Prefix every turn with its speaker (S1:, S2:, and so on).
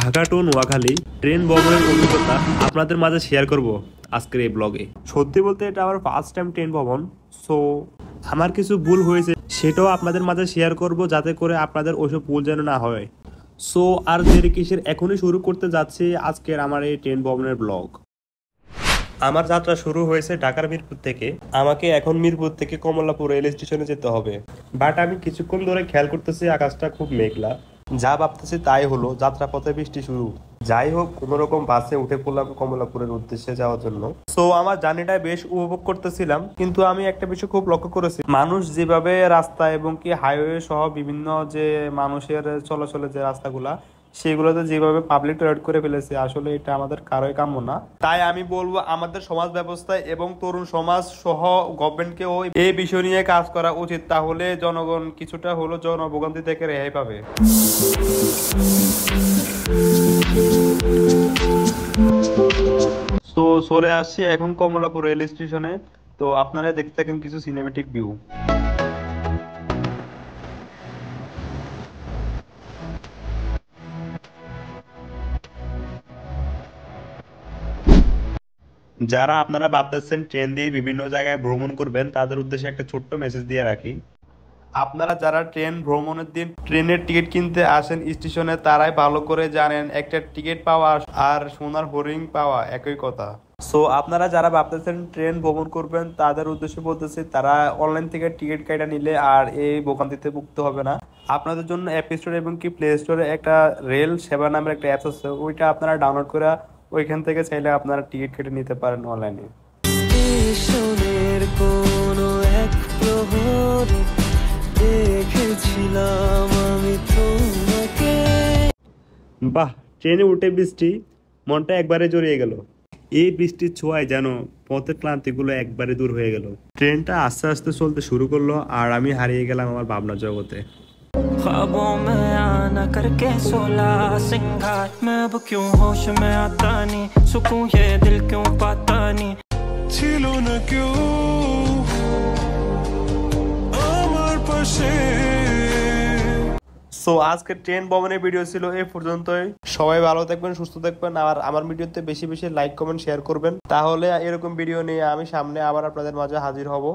S1: Dhaka two Noakhali train ভ্রমণের অভিজ্ঞতা আপনাদের মাঝে শেয়ার করব আজকের এই ব্লগে। সত্যি বলতে এটা আমার ফার্স্ট টাইম ট্রেন ভ্রমণ, সো আমার কিছু ভুল হয়েছে সেটাও আপনাদের মাঝে শেয়ার করব, যাতে করে আপনাদের ওইসব ভুল যেন না হয়। সো আর দেরি কিসের, এখনই শুরু করতে যাচ্ছি আজকের আমার এই ট্রেন ভ্রমণের ব্লগ। আমার যাত্রা শুরু হয়েছে ঢাকার মিরপুর থেকে। আমাকে এখন মিরপুর থেকে কমলাপুর রেল স্টেশনে যেতে হবে, বাট আমি কিছুক্ষণ ধরে খেয়াল করতেছি আকাশটা খুব মেঘলা। যা ভাবতেছি তাই হলো, যাত্রাপথে বৃষ্টি শুরু। যাই হোক, কোনোরকম বাসে উঠে পড়লাম কমলাপুরের উদ্দেশ্যে যাওয়ার জন্য। সো আমার জার্নিটা বেশ উপভোগ করতেছিলাম, কিন্তু আমি একটা বিষয় খুব লক্ষ্য করেছি, মানুষ যেভাবে রাস্তা এবং কি হাইওয়ে সহ বিভিন্ন যে মানুষের চলাচলের যে রাস্তাগুলা, সেগুলোতে যেভাবে পাবলিক টয়লেট করে ফেলেছে, আসলে এটা আমাদের কারোই কাম্য না। তাই আমি বলবো আমাদের সমাজ ব্যবস্থা এবং তরুণ সমাজ সহ গভর্নমেন্টকেও এই বিষয় নিয়ে কাজ করা উচিত, তাহলে জনগণ কিছুটা হলো জনভোগান্তি থেকে রেহাই পাবে। তো চলে আসছি এখন কমলাপুর রেল স্টেশনে। তো আপনারা দেখতে থাকেন কিছু সিনেমেটিক ভিউ। যারা আপনারা ভাবতেছেন ট্রেন দিয়ে বিভিন্ন জায়গায় ভ্রমণ করবেন, তাদের উদ্দেশ্যে একটা ছোট্ট মেসেজ দিয়ে রাখি। আপনারা যারা ট্রেন ভ্রমণের দিন ট্রেনের টিকিট কিনতে আসেন স্টেশনে, তারাই ভালো করে জানেন একটা টিকিট পাওয়া আর সোনার হরিণ পাওয়া একই কথা। সো আপনারা যারা ভাবতেছেন ট্রেন ভ্রমণ করবেন, তাদের উদ্দেশ্যে বলতেছি, তারা অনলাইন থেকে টিকিট কেটে নিলে আর এই ভোগান্তিতে ভুগতে হবে না। আপনাদের জন্য অ্যাপ স্টোরে এবং কি প্লে স্টোরে একটা রেল সেবা নামের একটা অ্যাপস আছে, ওইটা আপনারা ডাউনলোড করে ওইখান থেকে চাইলে আপনারা টিকিট কেটে নিতে পারেন অনলাইনে। বাহ, ট্রেনে উঠে বৃষ্টি, মনটা একবারে জড়িয়ে গেল। এই বৃষ্টির ছোঁয়ায় যেন পথের ক্লান্তিগুলো একবারে দূর হয়ে গেল। ট্রেনটা আস্তে আস্তে চলতে শুরু করলো আর আমি হারিয়ে গেলাম আমার ভাবনা জগতে। ख्वाबों में आना करके सोला सिंगार, मैं अब क्यों होश में आता नहीं, सुकून ये दिल क्यों पाता नहीं, छिलो न क्यों আমার পাশে। সো আজকের ট্রেন ভ্রমণের ভিডিও ছিল এই পর্যন্তই। সবাই ভালো থাকবেন, সুস্থ থাকবেন, আর আমার ভিডিওতে বেশি বেশি লাইক কমেন্ট শেয়ার করবেন, তাহলে এরকম ভিডিও নিয়ে আমি সামনে আবার আপনাদের মাঝে হাজির হব।